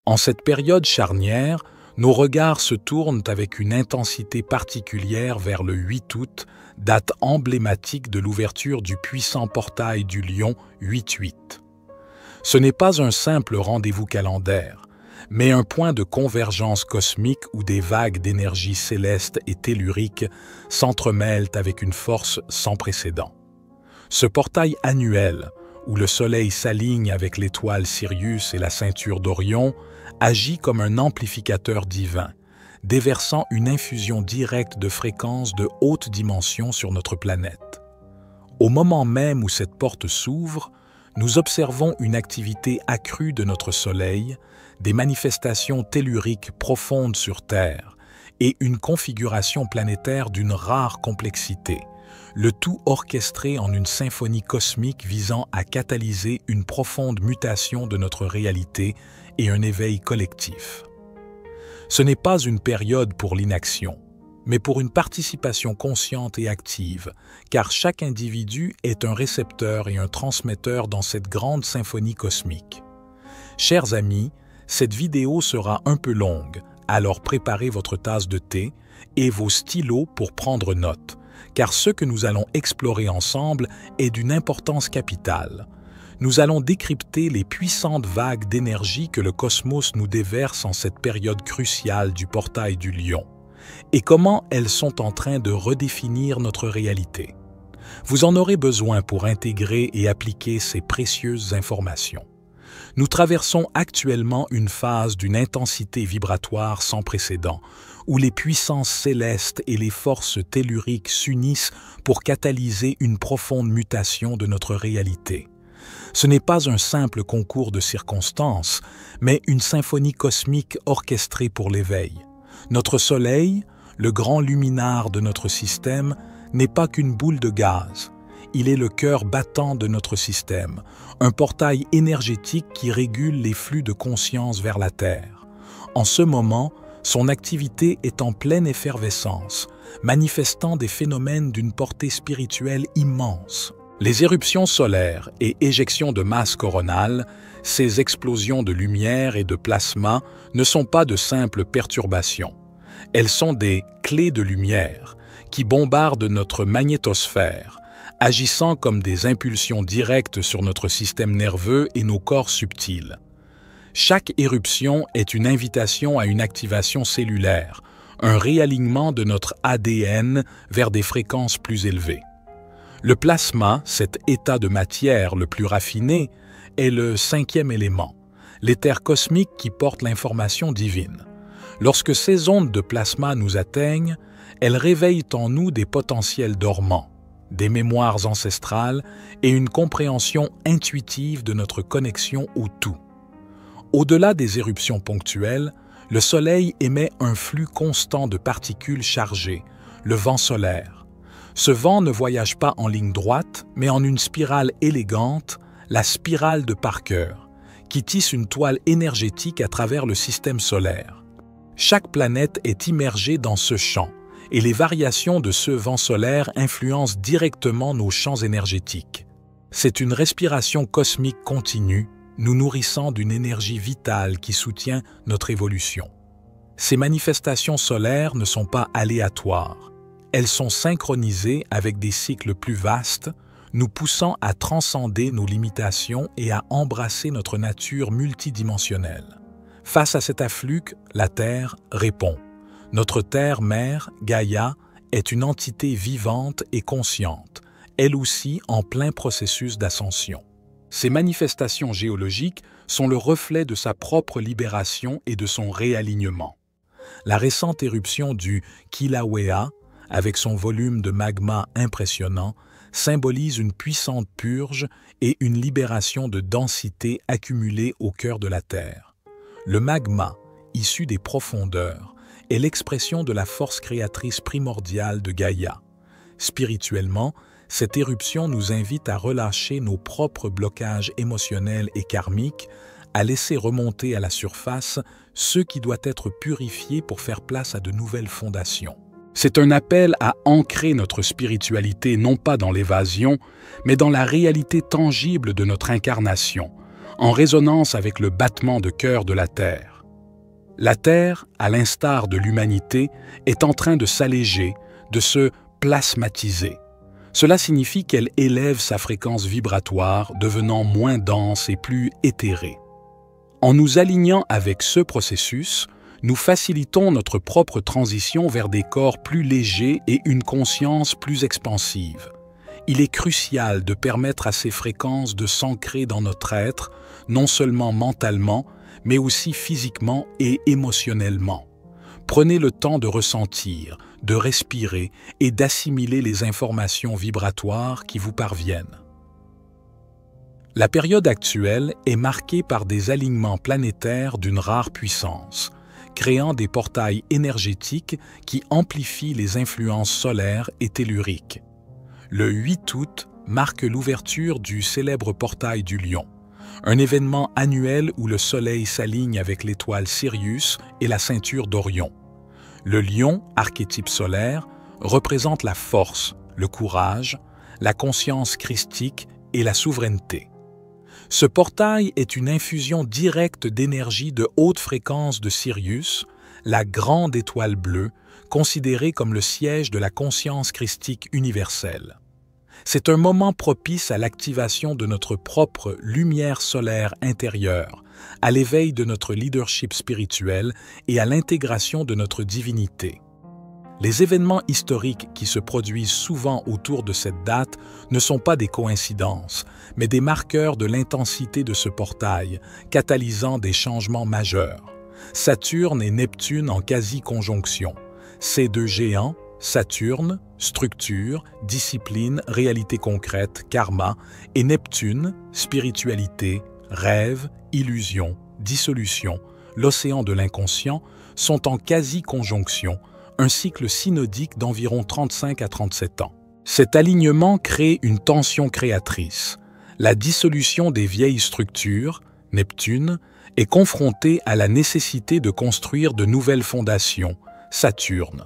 En cette période charnière, nos regards se tournent avec une intensité particulière vers le 8 août, date emblématique de l'ouverture du puissant portail du Lion 8-8. Ce n'est pas un simple rendez-vous calendaire, mais un point de convergence cosmique où des vagues d'énergie céleste et tellurique s'entremêlent avec une force sans précédent. Ce portail annuel, où le Soleil s'aligne avec l'étoile Sirius et la ceinture d'Orion, agit comme un amplificateur divin, déversant une infusion directe de fréquences de haute dimension sur notre planète. Au moment même où cette porte s'ouvre, nous observons une activité accrue de notre Soleil, des manifestations telluriques profondes sur Terre et une configuration planétaire d'une rare complexité, le tout orchestré en une symphonie cosmique visant à catalyser une profonde mutation de notre réalité et un éveil collectif. Ce n'est pas une période pour l'inaction, mais pour une participation consciente et active, car chaque individu est un récepteur et un transmetteur dans cette grande symphonie cosmique. Chers amis, cette vidéo sera un peu longue, alors préparez votre tasse de thé et vos stylos pour prendre note, car ce que nous allons explorer ensemble est d'une importance capitale. Nous allons décrypter les puissantes vagues d'énergie que le cosmos nous déverse en cette période cruciale du portail du Lion, et comment elles sont en train de redéfinir notre réalité. Vous en aurez besoin pour intégrer et appliquer ces précieuses informations. Nous traversons actuellement une phase d'une intensité vibratoire sans précédent, où les puissances célestes et les forces telluriques s'unissent pour catalyser une profonde mutation de notre réalité. Ce n'est pas un simple concours de circonstances, mais une symphonie cosmique orchestrée pour l'éveil. Notre Soleil, le grand luminaire de notre système, n'est pas qu'une boule de gaz. Il est le cœur battant de notre système, un portail énergétique qui régule les flux de conscience vers la Terre. En ce moment, son activité est en pleine effervescence, manifestant des phénomènes d'une portée spirituelle immense. Les éruptions solaires et éjections de masse coronale, ces explosions de lumière et de plasma, ne sont pas de simples perturbations. Elles sont des clés de lumière qui bombardent notre magnétosphère, agissant comme des impulsions directes sur notre système nerveux et nos corps subtils. Chaque éruption est une invitation à une activation cellulaire, un réalignement de notre ADN vers des fréquences plus élevées. Le plasma, cet état de matière le plus raffiné, est le 5e élément, l'éther cosmique qui porte l'information divine. Lorsque ces ondes de plasma nous atteignent, elles réveillent en nous des potentiels dormants, des mémoires ancestrales et une compréhension intuitive de notre connexion au tout. Au-delà des éruptions ponctuelles, le Soleil émet un flux constant de particules chargées, le vent solaire. Ce vent ne voyage pas en ligne droite, mais en une spirale élégante, la spirale de Parker, qui tisse une toile énergétique à travers le système solaire. Chaque planète est immergée dans ce champ, et les variations de ce vent solaire influencent directement nos champs énergétiques. C'est une respiration cosmique continue, nous nourrissant d'une énergie vitale qui soutient notre évolution. Ces manifestations solaires ne sont pas aléatoires. Elles sont synchronisées avec des cycles plus vastes, nous poussant à transcender nos limitations et à embrasser notre nature multidimensionnelle. Face à cet afflux, la Terre répond. Notre Terre-Mère, Gaïa, est une entité vivante et consciente, elle aussi en plein processus d'ascension. Ces manifestations géologiques sont le reflet de sa propre libération et de son réalignement. La récente éruption du Kilauea, avec son volume de magma impressionnant, symbolise une puissante purge et une libération de densité accumulée au cœur de la Terre. Le magma, issu des profondeurs, est l'expression de la force créatrice primordiale de Gaïa. Spirituellement, cette éruption nous invite à relâcher nos propres blocages émotionnels et karmiques, à laisser remonter à la surface ce qui doit être purifié pour faire place à de nouvelles fondations. C'est un appel à ancrer notre spiritualité non pas dans l'évasion, mais dans la réalité tangible de notre incarnation, en résonance avec le battement de cœur de la Terre. La Terre, à l'instar de l'humanité, est en train de s'alléger, de se plasmatiser. Cela signifie qu'elle élève sa fréquence vibratoire, devenant moins dense et plus éthérée. En nous alignant avec ce processus, nous facilitons notre propre transition vers des corps plus légers et une conscience plus expansive. Il est crucial de permettre à ces fréquences de s'ancrer dans notre être, non seulement mentalement, mais aussi physiquement et émotionnellement. Prenez le temps de ressentir, de respirer et d'assimiler les informations vibratoires qui vous parviennent. La période actuelle est marquée par des alignements planétaires d'une rare puissance, créant des portails énergétiques qui amplifient les influences solaires et telluriques. Le 8 août marque l'ouverture du célèbre portail du Lion, un événement annuel où le Soleil s'aligne avec l'étoile Sirius et la ceinture d'Orion. Le Lion, archétype solaire, représente la force, le courage, la conscience christique et la souveraineté. Ce portail est une infusion directe d'énergie de haute fréquence de Sirius, la grande étoile bleue, considérée comme le siège de la conscience christique universelle. C'est un moment propice à l'activation de notre propre lumière solaire intérieure, à l'éveil de notre leadership spirituel et à l'intégration de notre divinité. Les événements historiques qui se produisent souvent autour de cette date ne sont pas des coïncidences, mais des marqueurs de l'intensité de ce portail, catalysant des changements majeurs. Saturne et Neptune en quasi-conjonction. Ces deux géants, Saturne, structure, discipline, réalité concrète, karma, et Neptune, spiritualité, rêve, illusion, dissolution, l'océan de l'inconscient, sont en quasi-conjonction, un cycle synodique d'environ 35 à 37 ans. Cet alignement crée une tension créatrice. La dissolution des vieilles structures, Neptune, est confrontée à la nécessité de construire de nouvelles fondations, Saturne.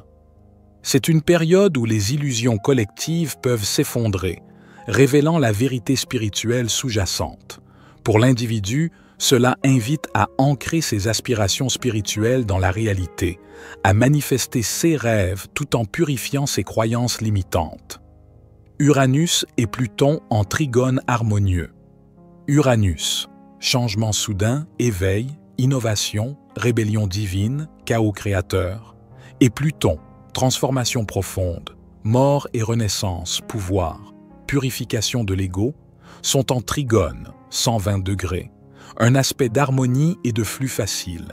C'est une période où les illusions collectives peuvent s'effondrer, révélant la vérité spirituelle sous-jacente. Pour l'individu, cela invite à ancrer ses aspirations spirituelles dans la réalité, à manifester ses rêves tout en purifiant ses croyances limitantes. Uranus et Pluton en trigone harmonieux. Uranus, changement soudain, éveil, innovation, rébellion divine, chaos créateur. Et Pluton, transformation profonde, mort et renaissance, pouvoir, purification de l'ego, sont en trigone, 120 degrés, un aspect d'harmonie et de flux facile.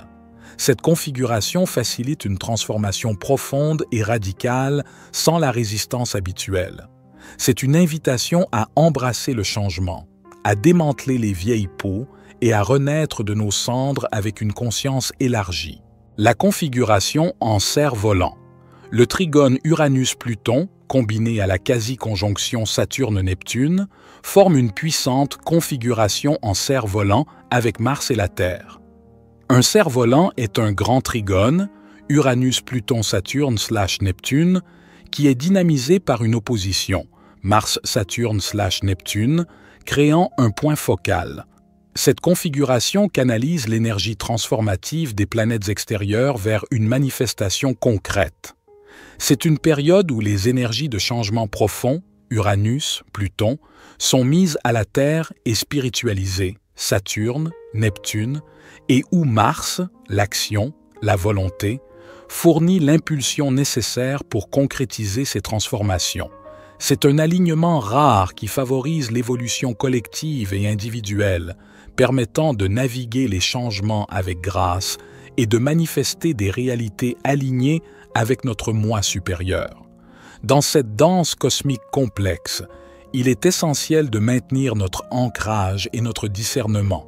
Cette configuration facilite une transformation profonde et radicale sans la résistance habituelle. C'est une invitation à embrasser le changement, à démanteler les vieilles peaux et à renaître de nos cendres avec une conscience élargie. La configuration en cerf-volant. Le trigone Uranus-Pluton, combiné à la quasi-conjonction Saturne-Neptune, forme une puissante configuration en cerf-volant avec Mars et la Terre. Un cerf-volant est un grand trigone, Uranus-Pluton-Saturne/Neptune, qui est dynamisé par une opposition, Mars-Saturne/Neptune, créant un point focal. Cette configuration canalise l'énergie transformative des planètes extérieures vers une manifestation concrète. C'est une période où les énergies de changement profond, Uranus, Pluton, sont mises à la Terre et spiritualisées, Saturne, Neptune, et où Mars, l'action, la volonté, fournit l'impulsion nécessaire pour concrétiser ces transformations. C'est un alignement rare qui favorise l'évolution collective et individuelle, permettant de naviguer les changements avec grâce et de manifester des réalités alignées avec notre moi supérieur. Dans cette danse cosmique complexe, il est essentiel de maintenir notre ancrage et notre discernement.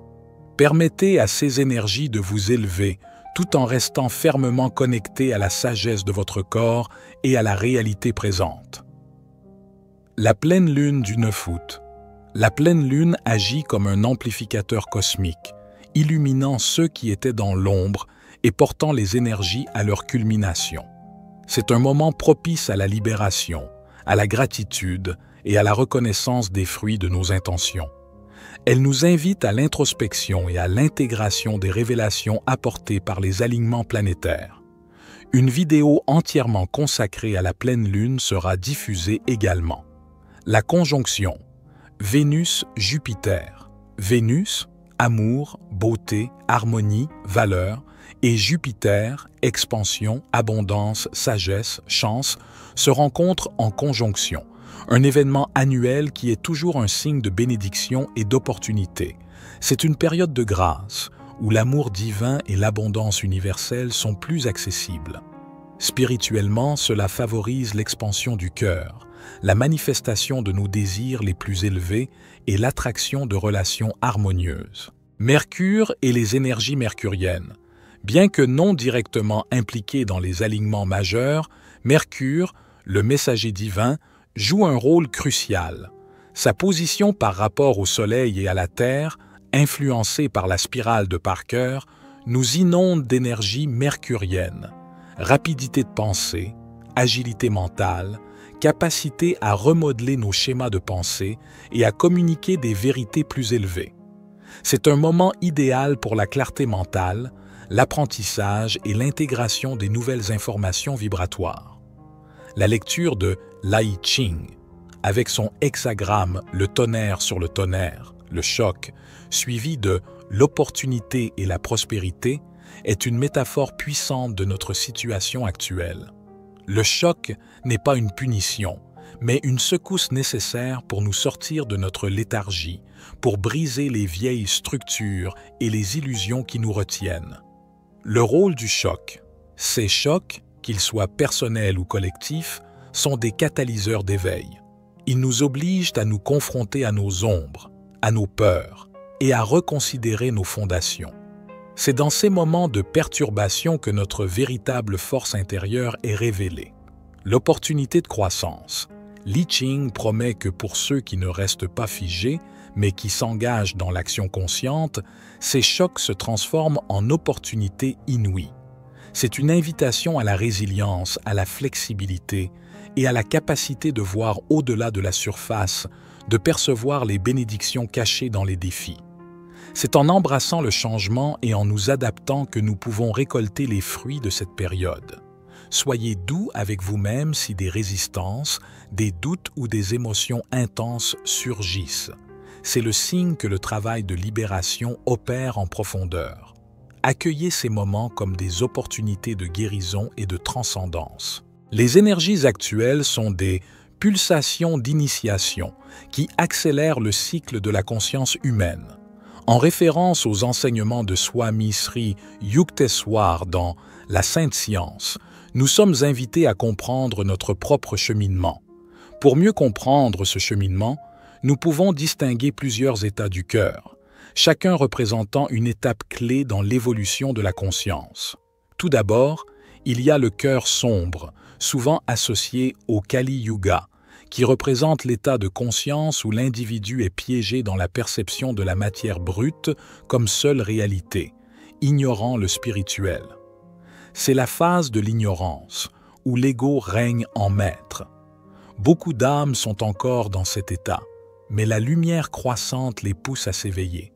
Permettez à ces énergies de vous élever tout en restant fermement connecté à la sagesse de votre corps et à la réalité présente. La pleine lune du 9 août. La pleine lune agit comme un amplificateur cosmique, illuminant ceux qui étaient dans l'ombre et portant les énergies à leur culmination. C'est un moment propice à la libération, à la gratitude et à la reconnaissance des fruits de nos intentions. Elle nous invite à l'introspection et à l'intégration des révélations apportées par les alignements planétaires. Une vidéo entièrement consacrée à la pleine lune sera diffusée également. La conjonction Vénus-Jupiter. Vénus, amour, beauté, harmonie, valeur, et Jupiter, expansion, abondance, sagesse, chance, se rencontrent en conjonction. Un événement annuel qui est toujours un signe de bénédiction et d'opportunité. C'est une période de grâce, où l'amour divin et l'abondance universelle sont plus accessibles. Spirituellement, cela favorise l'expansion du cœur, la manifestation de nos désirs les plus élevés et l'attraction de relations harmonieuses. Mercure et les énergies mercuriennes. Bien que non directement impliqué dans les alignements majeurs, Mercure, le messager divin, joue un rôle crucial. Sa position par rapport au Soleil et à la Terre, influencée par la spirale de Parker, nous inonde d'énergie mercurienne. Rapidité de pensée, agilité mentale, capacité à remodeler nos schémas de pensée et à communiquer des vérités plus élevées. C'est un moment idéal pour la clarté mentale, l'apprentissage et l'intégration des nouvelles informations vibratoires. La lecture de l'Ai Ching, avec son hexagramme le tonnerre sur le tonnerre, le choc, suivi de l'opportunité et la prospérité, est une métaphore puissante de notre situation actuelle. Le choc n'est pas une punition, mais une secousse nécessaire pour nous sortir de notre léthargie, pour briser les vieilles structures et les illusions qui nous retiennent. Le rôle du choc. Ces chocs, qu'ils soient personnels ou collectifs, sont des catalyseurs d'éveil. Ils nous obligent à nous confronter à nos ombres, à nos peurs et à reconsidérer nos fondations. C'est dans ces moments de perturbation que notre véritable force intérieure est révélée. L'opportunité de croissance. Li Ching promet que pour ceux qui ne restent pas figés, mais qui s'engagent dans l'action consciente, ces chocs se transforment en opportunités inouïes. C'est une invitation à la résilience, à la flexibilité et à la capacité de voir au-delà de la surface, de percevoir les bénédictions cachées dans les défis. C'est en embrassant le changement et en nous adaptant que nous pouvons récolter les fruits de cette période. Soyez doux avec vous-même si des résistances, des doutes ou des émotions intenses surgissent. C'est le signe que le travail de libération opère en profondeur. Accueillez ces moments comme des opportunités de guérison et de transcendance. Les énergies actuelles sont des pulsations d'initiation qui accélèrent le cycle de la conscience humaine. En référence aux enseignements de Swami Sri Yukteswar dans La Sainte Science, nous sommes invités à comprendre notre propre cheminement. Pour mieux comprendre ce cheminement, nous pouvons distinguer plusieurs états du cœur, chacun représentant une étape clé dans l'évolution de la conscience. Tout d'abord, il y a le cœur sombre, souvent associé au Kali Yuga, qui représente l'état de conscience où l'individu est piégé dans la perception de la matière brute comme seule réalité, ignorant le spirituel. C'est la phase de l'ignorance, où l'ego règne en maître. Beaucoup d'âmes sont encore dans cet état, mais la lumière croissante les pousse à s'éveiller.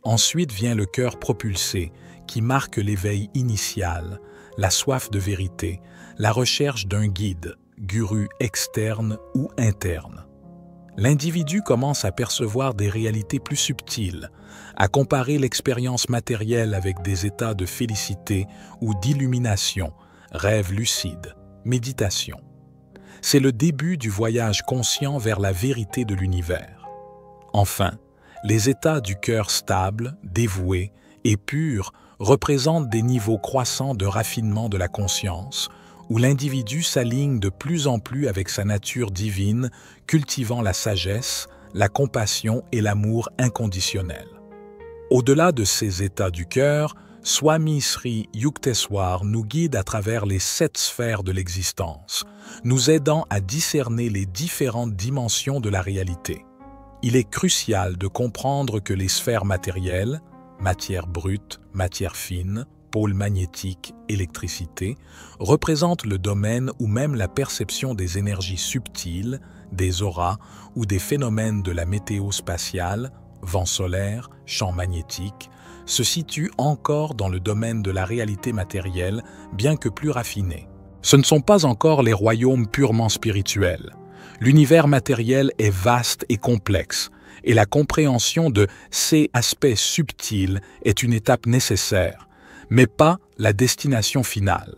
Ensuite vient le cœur propulsé, qui marque l'éveil initial, la soif de vérité, la recherche d'un guide, guru externe ou interne. L'individu commence à percevoir des réalités plus subtiles, à comparer l'expérience matérielle avec des états de félicité ou d'illumination, rêves lucides, méditation. C'est le début du voyage conscient vers la vérité de l'univers. Enfin, les états du cœur stable, dévoué et pur représentent des niveaux croissants de raffinement de la conscience, où l'individu s'aligne de plus en plus avec sa nature divine, cultivant la sagesse, la compassion et l'amour inconditionnel. Au-delà de ces états du cœur, Swami Sri Yukteswar nous guide à travers les 7 sphères de l'existence, nous aidant à discerner les différentes dimensions de la réalité. Il est crucial de comprendre que les sphères matérielles, matière brute, matière fine, pôle magnétique, électricité, représentent le domaine ou même la perception des énergies subtiles, des auras ou des phénomènes de la météo spatiale, vent solaire, champ magnétique, se situent encore dans le domaine de la réalité matérielle, bien que plus raffinée. Ce ne sont pas encore les royaumes purement spirituels. L'univers matériel est vaste et complexe, et la compréhension de ces aspects subtils est une étape nécessaire, mais pas la destination finale.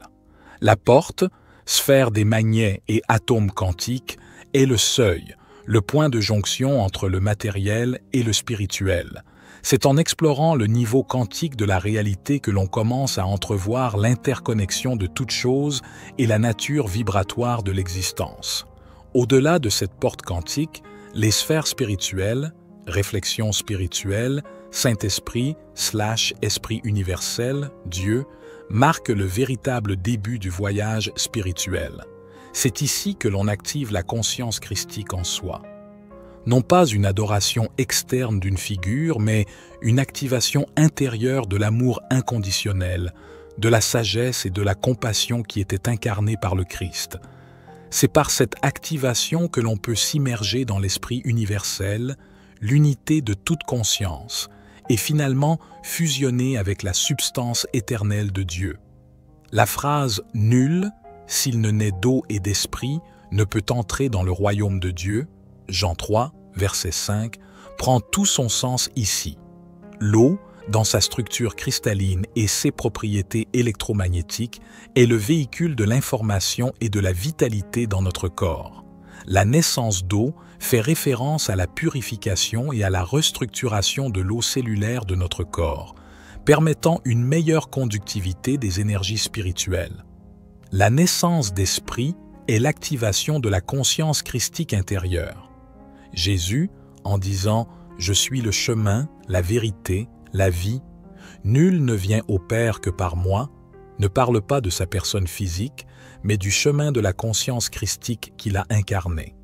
La porte, sphère des magnets et atomes quantiques, est le seuil, le point de jonction entre le matériel et le spirituel. C'est en explorant le niveau quantique de la réalité que l'on commence à entrevoir l'interconnexion de toutes choses et la nature vibratoire de l'existence. Au-delà de cette porte quantique, les sphères spirituelles, réflexion spirituelle, Saint-Esprit / Esprit universel, Dieu, marquent le véritable début du voyage spirituel. C'est ici que l'on active la conscience christique en soi. Non pas une adoration externe d'une figure, mais une activation intérieure de l'amour inconditionnel, de la sagesse et de la compassion qui étaient incarnées par le Christ. C'est par cette activation que l'on peut s'immerger dans l'esprit universel, l'unité de toute conscience, et finalement fusionner avec la substance éternelle de Dieu. La phrase « nul », s'il ne naît d'eau et d'esprit, ne peut entrer dans le royaume de Dieu, Jean 3, verset 5, prend tout son sens ici. L'eau, dans sa structure cristalline et ses propriétés électromagnétiques, est le véhicule de l'information et de la vitalité dans notre corps. La naissance d'eau fait référence à la purification et à la restructuration de l'eau cellulaire de notre corps, permettant une meilleure conductivité des énergies spirituelles. La naissance d'esprit est l'activation de la conscience christique intérieure. Jésus, en disant « Je suis le chemin, la vérité, la vie, nul ne vient au Père que par moi », ne parle pas de sa personne physique, mais du chemin de la conscience christique qu'il a incarné.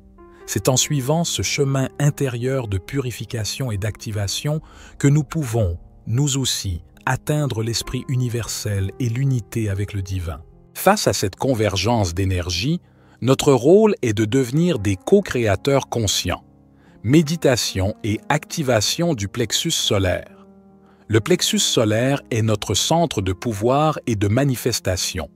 C'est en suivant ce chemin intérieur de purification et d'activation que nous pouvons, nous aussi, atteindre l'esprit universel et l'unité avec le divin. Face à cette convergence d'énergie, notre rôle est de devenir des co-créateurs conscients. Méditation et activation du plexus solaire. Le plexus solaire est notre centre de pouvoir et de manifestation.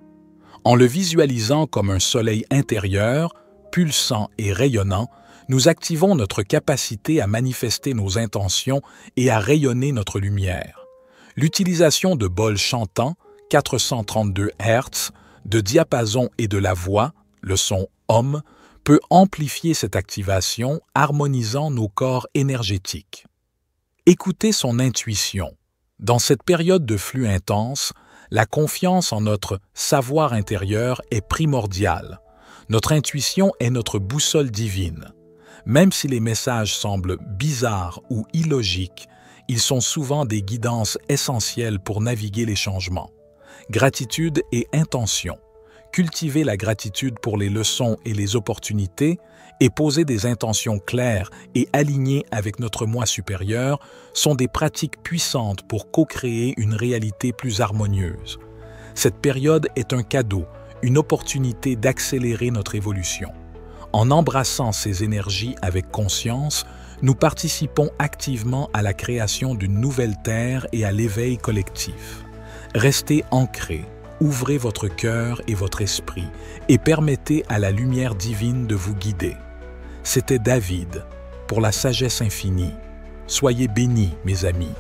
En le visualisant comme un soleil intérieur, pulsant et rayonnant, nous activons notre capacité à manifester nos intentions et à rayonner notre lumière. L'utilisation de bols chantants, 432 Hz, de diapason et de la voix, le son « Om », peut amplifier cette activation, harmonisant nos corps énergétiques. Écoutez son intuition. Dans cette période de flux intense, la confiance en notre savoir intérieur est primordiale. Notre intuition est notre boussole divine. Même si les messages semblent bizarres ou illogiques, ils sont souvent des guidances essentielles pour naviguer les changements. Gratitude et intention. Cultiver la gratitude pour les leçons et les opportunités et poser des intentions claires et alignées avec notre moi supérieur sont des pratiques puissantes pour co-créer une réalité plus harmonieuse. Cette période est un cadeau, une opportunité d'accélérer notre évolution. En embrassant ces énergies avec conscience, nous participons activement à la création d'une nouvelle terre et à l'éveil collectif. Restez ancrés, ouvrez votre cœur et votre esprit et permettez à la lumière divine de vous guider. C'était David, pour la sagesse infinie. Soyez bénis, mes amis.